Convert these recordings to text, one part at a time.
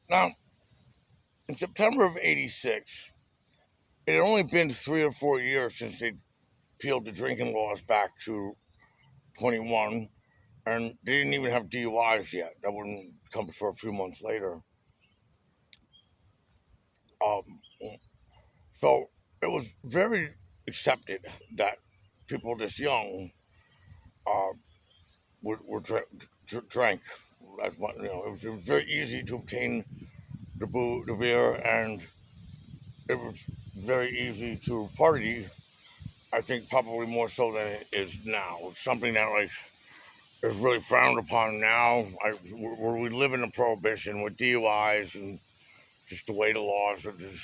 Now, in September of '86, it had only been 3 or 4 years since they peeled the drinking laws back to 21, and they didn't even have DUIs yet. That wouldn't come for a few months later. Um, so it was very accepted that people this young uh, drank as much. It was very easy to obtain the beer, and it was very easy to party. I think probably more so than it is now. It's something that like is really frowned upon now. Where we live in a prohibition with DUIs and just the way the laws are just.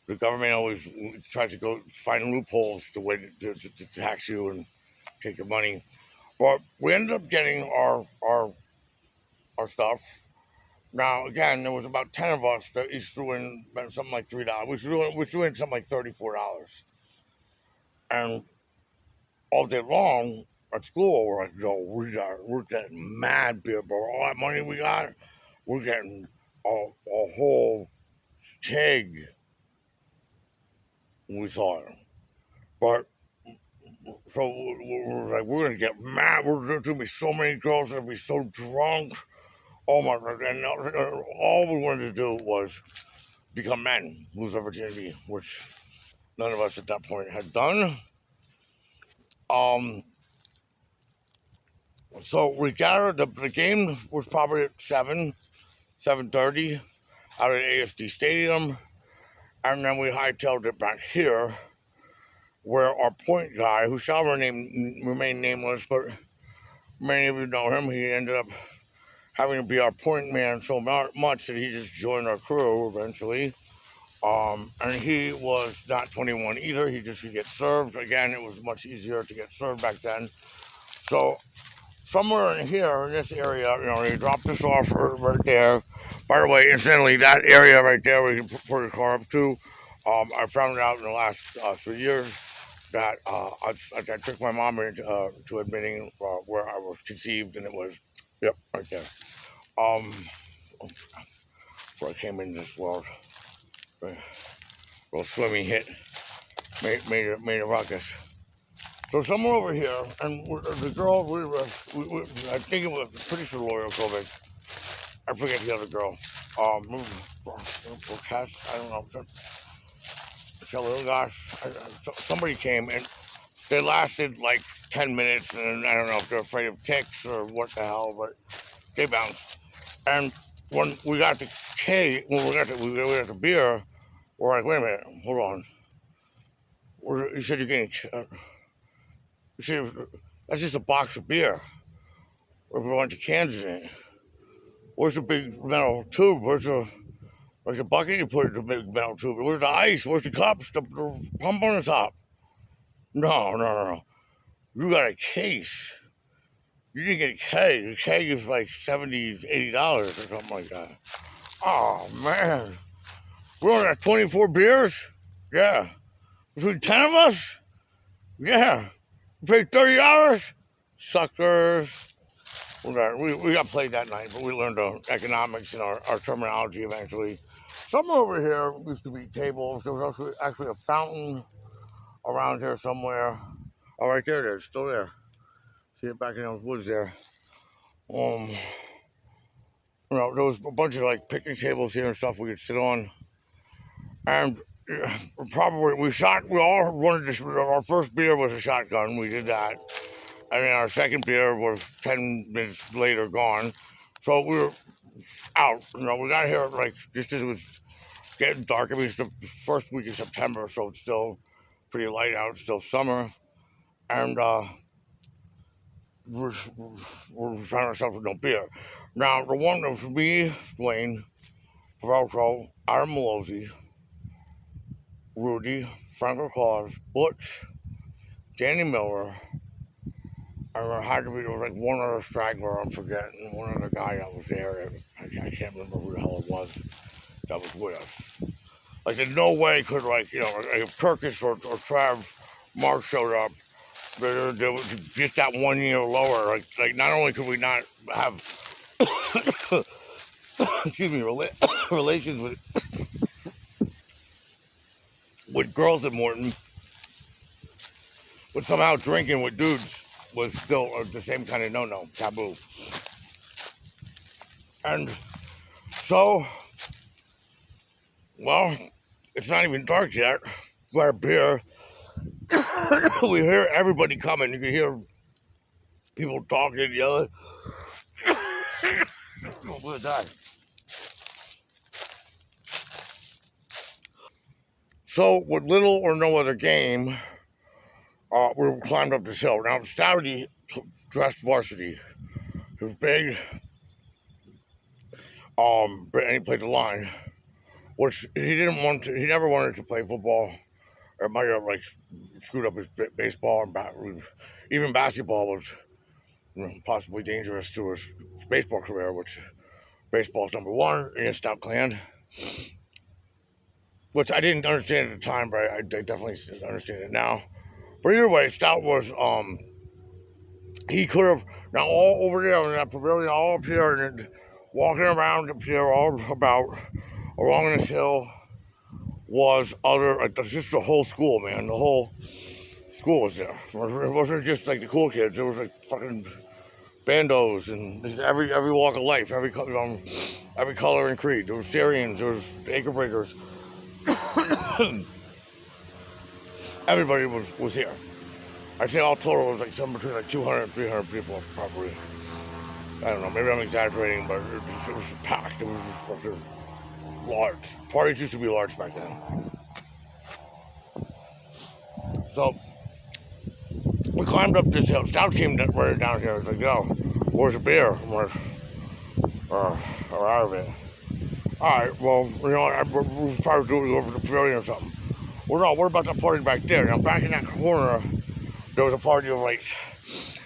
The government always tries to go find loopholes to way to tax you and take your money. But we ended up getting our stuff. Now again, there was about 10 of us that each threw in something like $3. We threw in something like $34, and all day long at school we're like, "Yo, we're getting mad beer, bro. All that money we got, we're getting a whole keg." We saw it, but so we're like, we're gonna get mad. There's gonna be so many girls that be so drunk. Oh my god! And all we wanted to do was become men, lose our virginity, which none of us at that point had done. Um, so we gathered. The game was probably at 7:30 out at ASD Stadium, and then we hightailed it back here, where our point guy, who shall remain nameless, but many of you know him, he ended up having to be our point man so much that he just joined our crew eventually. And he was not 21 either. He just could get served. Again, it was much easier to get served back then. So somewhere in here, in this area, they dropped us off right there. By the way, incidentally, that area right there where you put your car up to, I found out in the last 3 years that I tricked my mom into to admitting where I was conceived, and it was, yep, right there. Um, where I came into this world. Little swimming hit made a ruckus. So somewhere over here, and the girl, I think it was pretty sure Laura Kovic. I forget the other girl. Cass, I don't know. Shelley, gosh, somebody came and they lasted like 10 minutes, and I don't know if they're afraid of ticks or what the hell, but they bounced. And when we got the we got the beer, we're like, wait a minute, hold on. You said you're getting. You said that's just a box of beer. With a bunch of cans in it. Where's the big metal tube? Where's the bucket you put in the big metal tube? Where's the ice? Where's the cups? The pump on the top? No, no, no, no. You got a case. You didn't get a keg. The keg is like $70, $80 or something like that. Oh man. We only got 24 beers? Yeah. Between 10 of us? Yeah. We paid $30? Suckers. We got played that night, but we learned economics and our terminology eventually. Somewhere over here used to be tables. There was also actually a fountain around here somewhere. Oh, right there it is, still there. See it back in those woods there. Um, there was a bunch of like picnic tables here and stuff we could sit on. And probably we all wanted this. Our first beer was a shotgun. We did that. And then our second beer was 10 minutes later gone. So we were out. We got here like just as it was getting dark. I mean, it's the first week of September, so it's still pretty light out. It's still summer. And we're finding ourselves with no beer. Now, the one that was me, Dwayne, Velcro, Adam Malozzi, Rudy, Franco Claus, Butch, Danny Miller, and there had to be, there was like one other straggler, I'm forgetting, one other guy that was there. I can't remember who the hell it was that was with us. Like, there's no way could, like, if Kirkus or Trav Mark showed up, there was just that 1 year lower. Like not only could we not have, excuse me, relations with girls in Morton, but somehow drinking with dudes was still the same kind of no-no, taboo. And so, well, it's not even dark yet. We're up here. We hear everybody coming. You can hear people talking, yelling. Oh, we'll die. So, with little or no other game, we climbed up this hill. Now, Stouty dressed varsity. He was big, and he played the line, which he didn't want to. He never wanted to play football. Or might have like screwed up his baseball and even basketball was possibly dangerous to his baseball career, which baseball's number one in his Stout clan, which I didn't understand at the time, but I definitely understand it now. But either way, Stout was he could have now all over there in that pavilion, all up here and walking around up here, all about along this hill was other like just the whole school, man. The whole school was there. It wasn't just like the cool kids. It was like fucking bandos and every walk of life, every color and creed. There was Syrians, there was acre breakers. Everybody was here. I'd say all total was like somewhere between like 200 and 300 people, probably. I don't know, maybe I'm exaggerating, but it was packed. It was just fucking large. Parties used to be large back then. So we climbed up this hill. Stout came right down here. I was like, yo, where's the beer? We're out of it. Alright, well, you know, we'll probably do it over the pavilion or something. Well, no, we're about to party back there. Now, back in that corner, there was a party of like,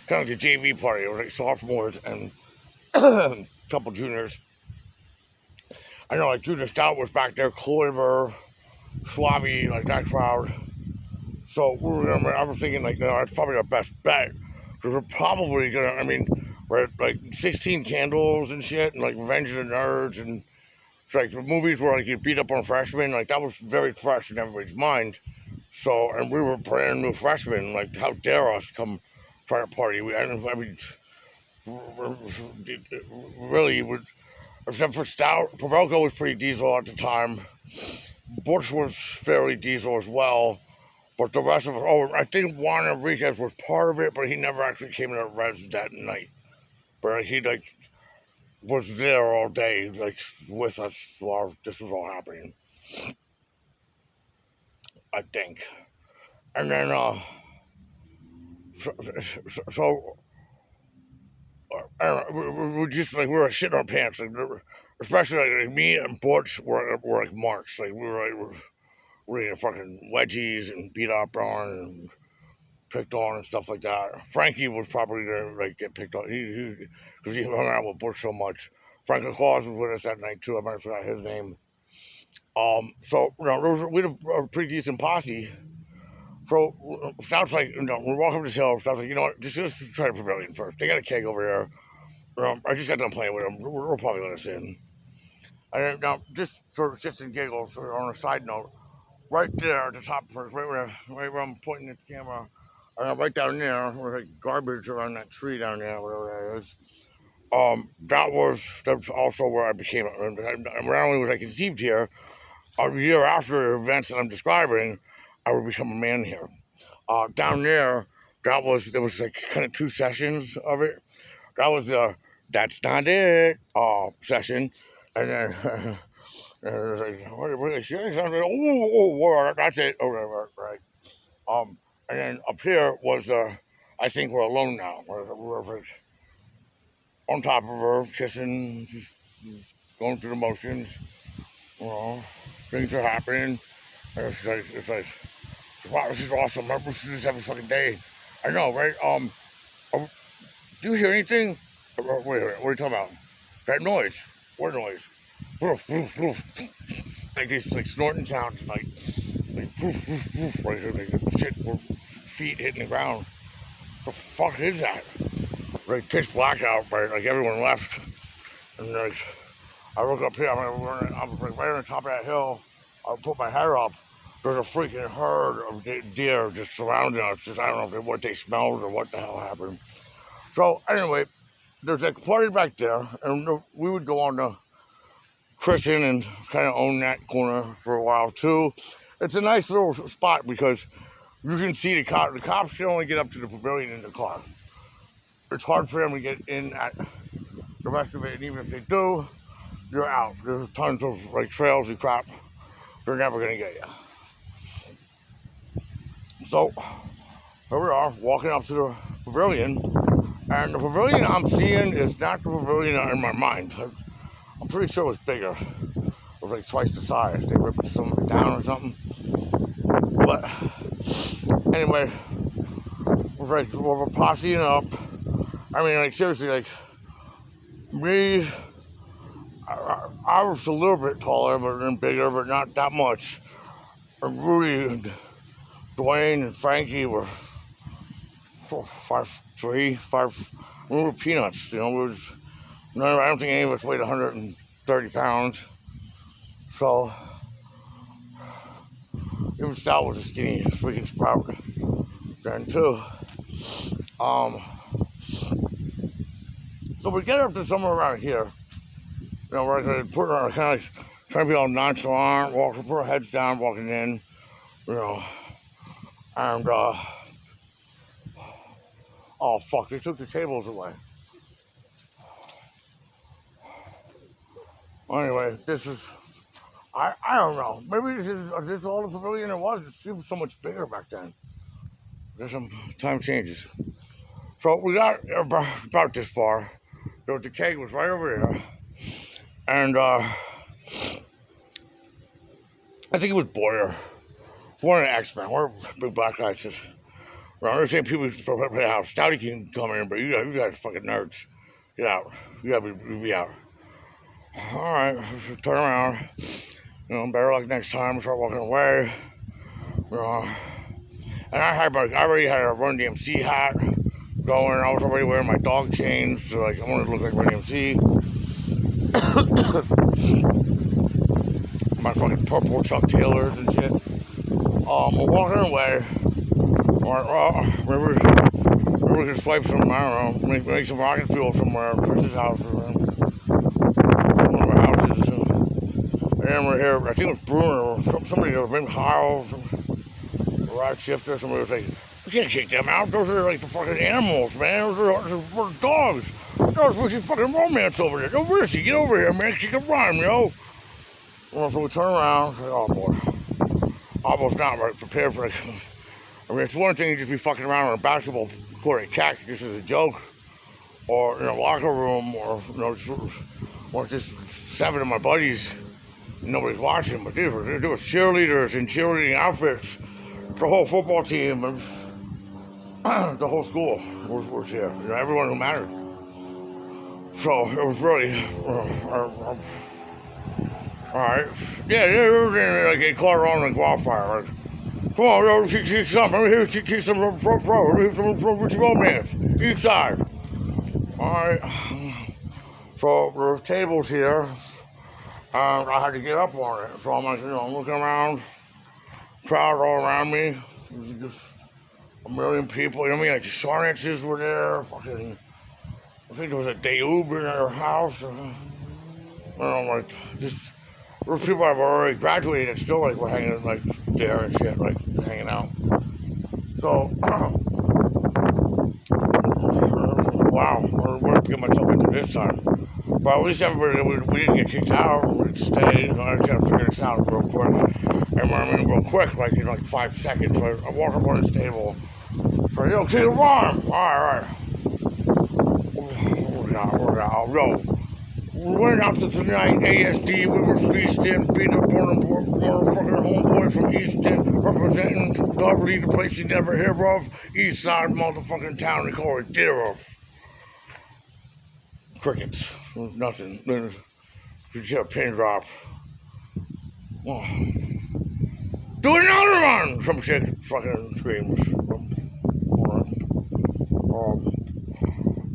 kind of like a JV party. It was like sophomores and a couple juniors. I know, like, Junior Stout was back there, Cloyver, Schwabi, like that crowd. So I was thinking, like, you know, that's probably our best bet. Because we're probably gonna, I mean, we're at, like 16 Candles and shit, and like Revenge of the Nerds, and it's like the movies where like you beat up on freshmen, like that was very fresh in everybody's mind. So, and we were brand new freshmen, like how dare us come try to party? I mean, really, except for Stout, Pavelko was pretty diesel at the time. Bush was fairly diesel as well. But the rest of us, I think Juan Enriquez was part of it, but he never actually came to the Reds that night. But he, like, was there all day, like, with us while this was all happening. I think. And then, so we just, like, we were shitting our pants. Like, especially, like, me and Butch were like marks. Like, we were eating fucking wedgies and beat up on and picked on and stuff like that. Frankie was probably gonna like get picked on because he hung out with Bush so much. Frank Claus was with us that night too. I might have forgot his name. So you know, we had a pretty decent posse. So Stout's like, you know, we're walking up this hill. Stout's like, you know what, just try the pavilion first. They got a keg over there. I just got done playing with them. We're probably let us in. And now, just sort of shits and giggles. On a side note, right there at the top first, right where I'm pointing this camera, right down there, where like garbage around that tree down there, whatever that is. That's also where I became. Not only was I conceived here, a year after the events that I'm describing, I would become a man here. Down there, there was like kind of two sessions of it. That was the "That's Not It" session, and then. And it was like, what are they saying? Something like, oh, that's it. Oh, right. And then up here was, I think we're alone now. We're like on top of her, kissing, just going through the motions. You know, things are happening. And it's like, wow, this is awesome. I wish to do this every fucking day. I know, right? Do you hear anything? Wait, what are you talking about? That noise. What noise? Woof, woof, woof. Like this, like snorting sounds, like woof, woof, woof, like shit, feet hitting the ground. The fuck is that? Like pitch black out, right? Like everyone left, and like I look up here, I'm like right on the top of that hill. I put my head up. There's a freaking herd of deer just surrounding us. Just I don't know if what they smelled or what the hell happened. So anyway, there's like a party back there, and we would go on to Christian and kind of own that corner for a while too. It's a nice little spot because you can see the cops. The cops can only get up to the pavilion in the car. It's hard for them to get in at the rest of it, and even if they do, you're out. There's tons of like trails and crap. They're never gonna get you. So here we are walking up to the pavilion, and the pavilion I'm seeing is not the pavilion in my mind. I'm pretty sure it was bigger. It was like twice the size. They ripped some of it down or something. But anyway, we're posseing up. I mean, like seriously, like me, I was a little bit taller, but bigger, but not that much. And Rudy and Dwayne and Frankie were 5'3", 5. We were peanuts, you know. I don't think any of us weighed 130 pounds. So even Stout was a skinny freaking sprout then too. So we get up to somewhere around here. You know, we're kind of like trying to be all nonchalant, put our heads down, walking in, you know, and oh fuck, they took the tables away. Anyway, this is, I don't know, maybe this is all the pavilion it was. It seemed so much bigger back then. There's some time changes. So we got about this far. The keg was right over here. And I think it was Boyer. One of the X-Men, one of the big black guys says, I understand people play the house. Stouty can come in, but you guys are fucking nerds. Get out. You gotta be out. Alright, turn around. You know, better luck next time. Start walking away. You know. And I already had a Run DMC hat going. I was already wearing my dog chains, so like I wanted to look like Run DMC. My fucking purple Chuck Taylors and shit. I'm walking away. Alright, well, maybe we can swipe some, I don't know, make some rocket fuel somewhere. Chris's house or one of our houses. And then we're here, I think it was Bruner or somebody, maybe Kyle, a ride shifter, somebody was like, we can't kick them out. Those are like the fucking animals, man. Those are dogs. There's Richie fucking Romantz over there. Yo, Richie, get over here, man. Kick a rhyme, yo. Well, so we turn around, say, oh boy. Almost not right, prepared for it. I mean, it's one thing to just be fucking around on a basketball court at CAC just as a joke, or in a locker room, or, you know, just 7 of my buddies, and nobody's watching, but there were cheerleaders in cheerleading outfits, the whole football team, and the whole school was here, you know, everyone who mattered. So it was really, alright, yeah, like they caught her on like wildfire. Like, come on, yo, kick some. Let me hear you kick some front row. Let me hear some from Richie Romantz. Each side. Alright. So there's tables here. I had to get up on it. So I'm like, you know, I'm looking around. Crowd all around me. Just a million people. You know what I mean? Like the Sarnetzes were there. Fucking, I think there was a Daube in their house. And, you know, like, just, there was people I've already graduated and still like were hanging like there and shit, like hanging out. So wow, what did I get myself into this time? But at least everybody, we didn't get kicked out, we just stayed. I just had to figure this out real quick. And when I mean real quick, like in like 5 seconds, so I walk up on this table. So, yo, kick the arm! Alright. We're out. Yo. We went out to tonight, ASD, we were feasting, beat up on a motherfucking homeboy from Easton, representing Beverly, the place you never hear of, East Side motherfucking town, they call it Deeroff. Crickets, nothing, just a pin drop. Oh. Do another one! Some chick fucking screams.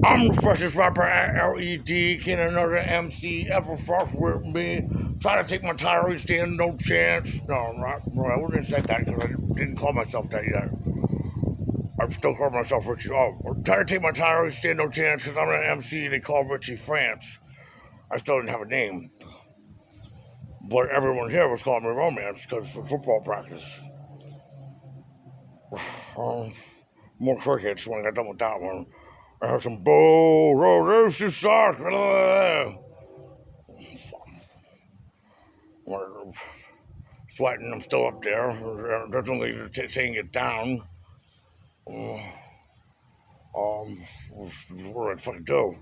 I'm the freshest rapper at LED. Can another MC ever fuck with me? Try to take my title, stand no chance. No, I'm not, bro, I wouldn't have said that because I didn't call myself that yet. I'm still calling myself Richie. Oh, try to take my title, stand no chance because I'm an MC they call Richie Romantz. I still didn't have a name. But everyone here was calling me Romance because of football practice. More crickets when I got done with that one. I heard some boo, this is sucks. Sweating, I'm still up there. There's only taking it down. What do I fucking do?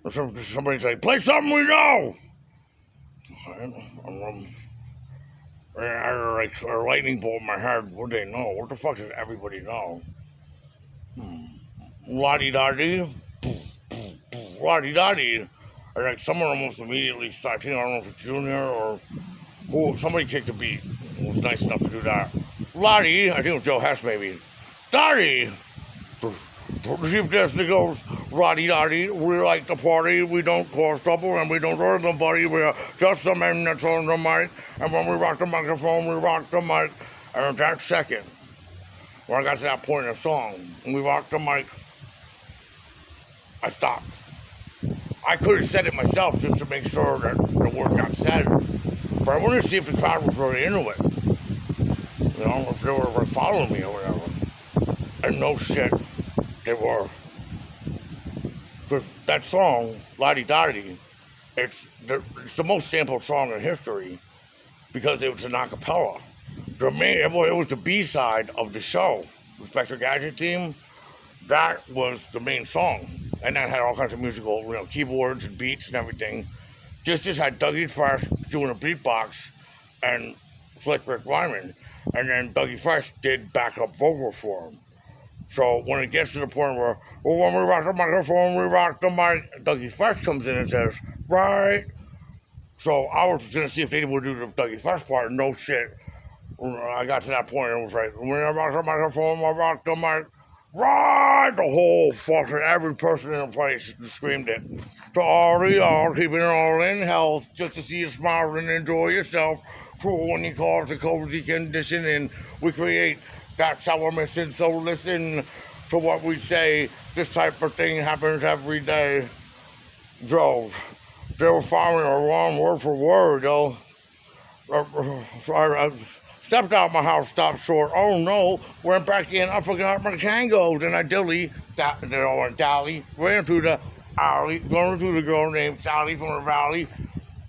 Somebody's like, play something we know! I like a lightning bolt in my head. What do they know? What the fuck does everybody know? La-di-da-di. La-di-da-di. And like someone almost immediately started, I don't know if it's Junior or who, somebody kicked the beat. It was nice enough to do that. Lottie, I think it was Joe Hess maybe. Dottie! The chief destiny goes, Roddy Dottie, we like to party, we don't cause trouble, and we don't hurt nobody, we are just the men that's on the mic, and when we rock the microphone, we rock the mic, and at that second, when I got to that point in the song, and we rocked the mic, I stopped. I could have said it myself just to make sure that the word got said, but I wanted to see if the crowd was really into it. You know, if they were following me or whatever. And no shit, they were. Because that song, Lottie Dottie, it's the most sampled song in history because it was an acapella. It was the B-side of the show, the Spectre Gadget Team. That was the main song. And that had all kinds of musical, keyboards and beats and everything. Just had Dougie Fresh doing a beatbox and Slick Rick rhyming. And then Dougie Fresh did backup vocals for him. So when it gets to the point where, well, when we rock the microphone, we rock the mic, Dougie Fresh comes in and says, right. So I was going to see if they would do the Dougie Fresh part. No shit. I got to that point and it was like, when I rock the microphone, I rock the mic. Right, the whole fucking every person in the place screamed it. To all of y'all, keeping it all in health, just to see you smile and enjoy yourself. Cool when you cause a cozy condition and we create. That's how we're missing. So listen to what we say. This type of thing happens every day. Joe, they were following a wrong word for word, yo. I stepped out my house, stopped short. Oh no, went back in. I forgot my Kango. Then I ran through the alley, going to the girl named Sally from the valley.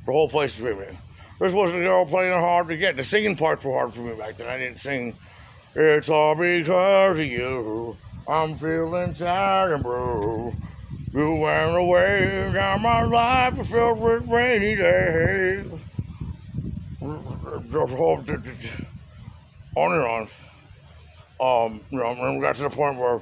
The whole place is screaming. This was a girl playing hard to get. The singing parts were hard for me back then. I didn't sing. It's all because of you. I'm feeling tired and blue. You went away. Now my life is filled with rainy days. On and on. And we got to the point where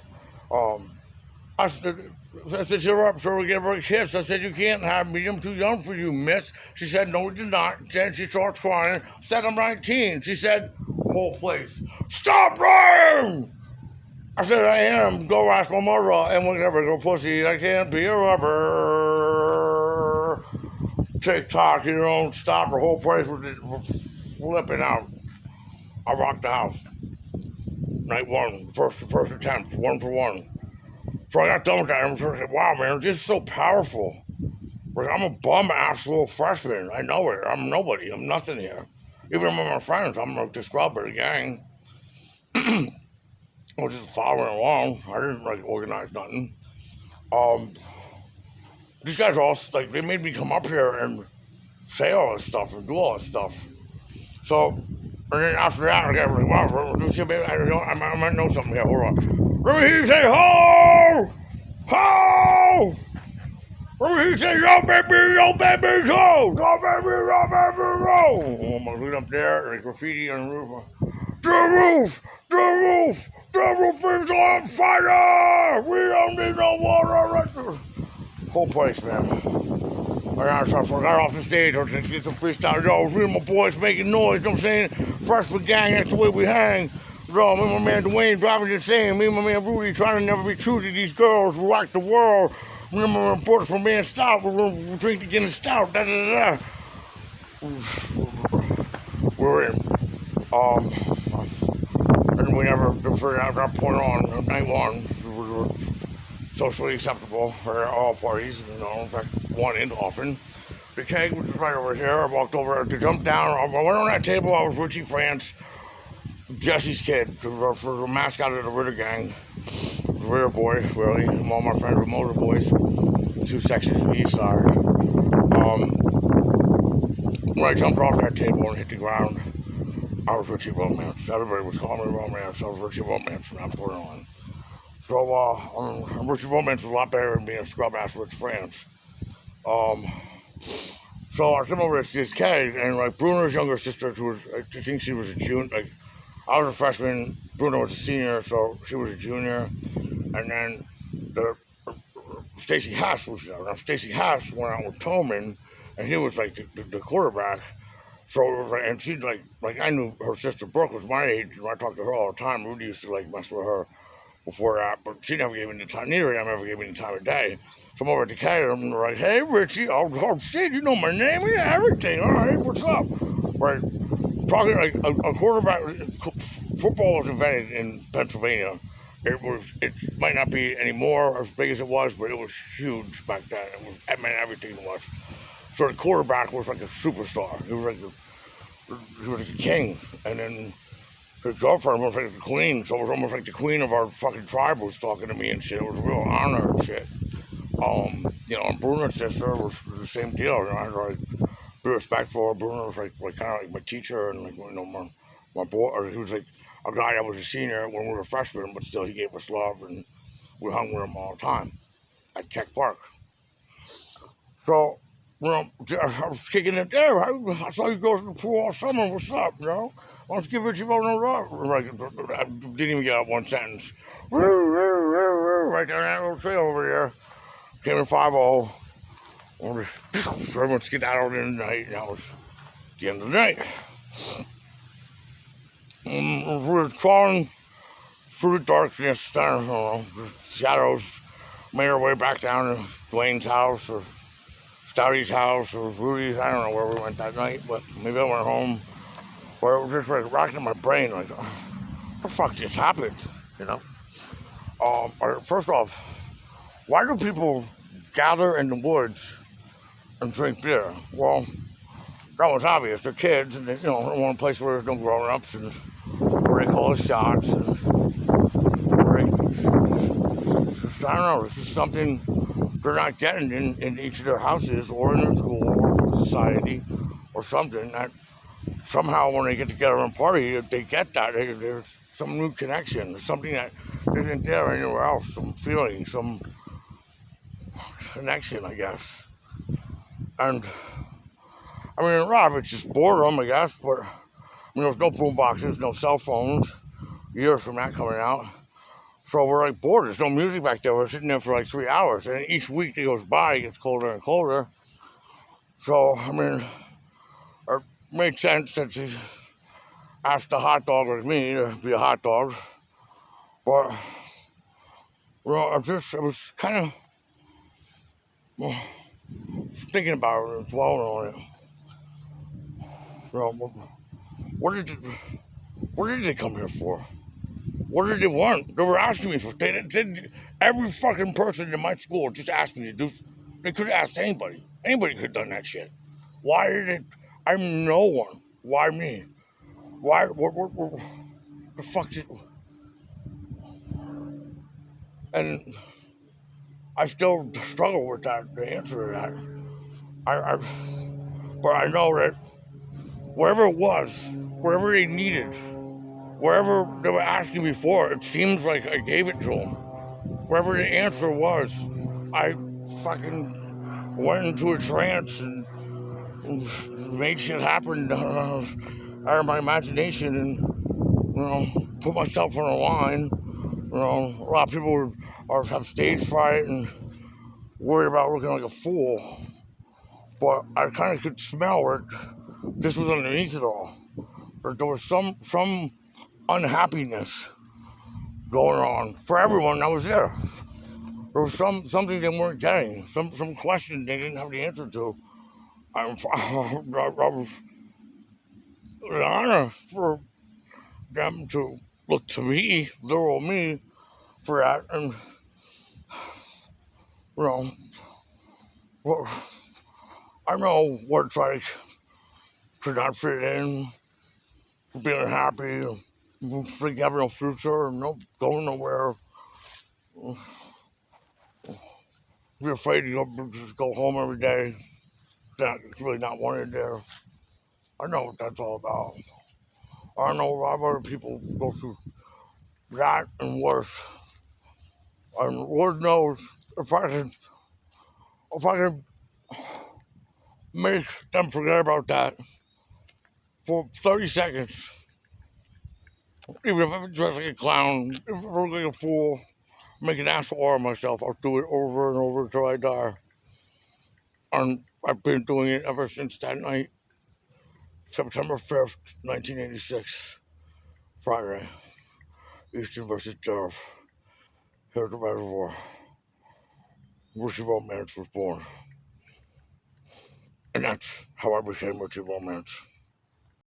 I said, you're up, so we gave her a kiss. I said, you can't have me. I'm too young for you, miss. She said, no, we did not. Then she starts crying. I said, I'm 19. She said, whole place, stop lying! I said, I am. Go ask my mother. And whenever go pussy, I can't be a rubber. TikTok, you don't stop. The whole place was flipping out. I rocked the house. Night one, first attempt, 1 for 1. So I got done with that and I said, wow, man, this is so powerful. But I'm a bum-ass little freshman. I know it. I'm nobody. I'm nothing here. Even among my friends, I'm like the scrub of the gang. I was just following along. I didn't organize nothing. These guys all they made me come up here and say all this stuff and do all this stuff. So, and then after that, I got like, wow, I might know something here. Hold on. Let me hear you say, ho! Ho! Let me hear you say, yo, baby, go! Yo, baby, go! I'm going up there, and graffiti on the roof. The roof is on fire! We don't need no water! Whole place, man. I forgot off the stage, I was going to get some freestyle. Yo, me and my boys making noise, you know what I'm saying? Freshman gang, that's the way we hang. Yo, me and my man Dwayne driving the same. Me and my man Rudy trying to never be true to these girls who rock the world. Remember reports from being stout. We're going to drink again stout. Da da da. We're in. And we never figured out that point on night one. We were socially acceptable for all parties. In fact, one in often. The keg was right over here. I walked over to jump down. I went on that table. I was Richie Romantz, Jesse's kid, for the mascot of the Ritter gang. The Ritter boy, really. And all my friends were motor boys. 2 sections of the east side. When I jumped off that table and hit the ground, I was Richie Romantz. Everybody was calling me Romantz. I was Richie Romantz from that point on. So, Richie Romantz was a lot better than being a scrub-ass Rich France. So I came over to this kid, and like Bruno's younger sister, who was, I think she was a junior, like I was a freshman, Bruno was a senior, so she was a junior, and then Stacy Haas was there. Now Stacy Haas went out with Tolman, and he was like the quarterback. So it was like, and she like I knew her sister Brooke was my age, and I talked to her all the time. Rudy used to like mess with her before that, but she never gave me the time. Neither of them ever gave me the time of day. So I'm over at the cater, and they're like, "Hey Richie, oh shit, you know my name, yeah, everything. All right, what's up?" Right, talking like a quarterback. Football was invented in Pennsylvania. It might not be anymore as big as it was, but it was huge back then. It meant everything it was. So the quarterback was like a superstar. He was like a king, and then his girlfriend was like the queen. So it was almost like the queen of our fucking tribe was talking to me and shit. It was a real honor and shit. And Bruno's sister was the same deal. I had to like be respectful. Bruno was like kind of like my teacher, and like my boy. Or he was like a guy that was a senior when we were freshmen, but still he gave us love, and we hung with him all the time at Keck Park. So, I was kicking it there. I saw you go to the pool all summer. What's up, Why don't you give Richie Romantz a rub? I didn't even get out one sentence. Right down that little trail over there. Came in 5-0. Everyone's skedaddled in the night, and that was the end of the night. We were crawling through the darkness, the shadows, made our way back down to Dwayne's house, or Stouty's house, or Rudy's. I don't know where we went that night, but maybe I went home. But it was just like rocking in my brain, like, what the fuck just happened, First off, why do people gather in the woods and drink beer? Well, that was obvious. They're kids, and they want a place where there's no grown-ups, and where they call us shots, and I don't know. This is something they're not getting in each of their houses, or in their school, or from society, or something that somehow when they get together and party, they get that. There's some new connection. There's something that isn't there anywhere else. Some feeling, some connection, I guess. And I mean, a lot of it's just boredom, I guess, but there's no boom boxes, no cell phones, years from that coming out. So we're like bored. There's no music back there. We're sitting there for like 3 hours, and each week that goes by, it gets colder and colder. So, I mean, it made sense that she asked the hot dog like me to be a hot dog. But, I was kind of thinking about it and dwelling on it. What did they come here for? What did they want? They were asking me for. Every fucking person in my school just asked me to do. They could have asked anybody. Anybody could have done that shit. Why did it? I'm no one. Why me? Why? What the fuck did? And I still struggle with that. The answer to that. But I know that wherever it was, wherever they needed, wherever they were asking me for, it seems like I gave it to them. Wherever the answer was, I fucking went into a trance and made shit happen out of my imagination, and put myself on the line. A lot of people have stage fright and worry about looking like a fool, but I kind of could smell it. This was underneath it all. There was some unhappiness going on for everyone that was there. There was something they weren't getting, some question they didn't have the answer to. I was an honor for them to look to me, literal me, for that, and you know, well, I know what it's like to not fit in, being unhappy, think having no future, no going nowhere, be afraid to just go home every day, that really not wanted there. I know what that's all about. I know a lot of other people go through that and worse. And Lord knows if I can make them forget about that for 30 seconds, even if I'm dressed like a clown, if I look like a fool, make an asshole of myself, I'll do it over and over until I die. And I've been doing it ever since that night, September 5th, 1986, Friday, Easton versus Durf, here at the reservoir. Richie Romantz was born. And that's how I became Richie Romantz.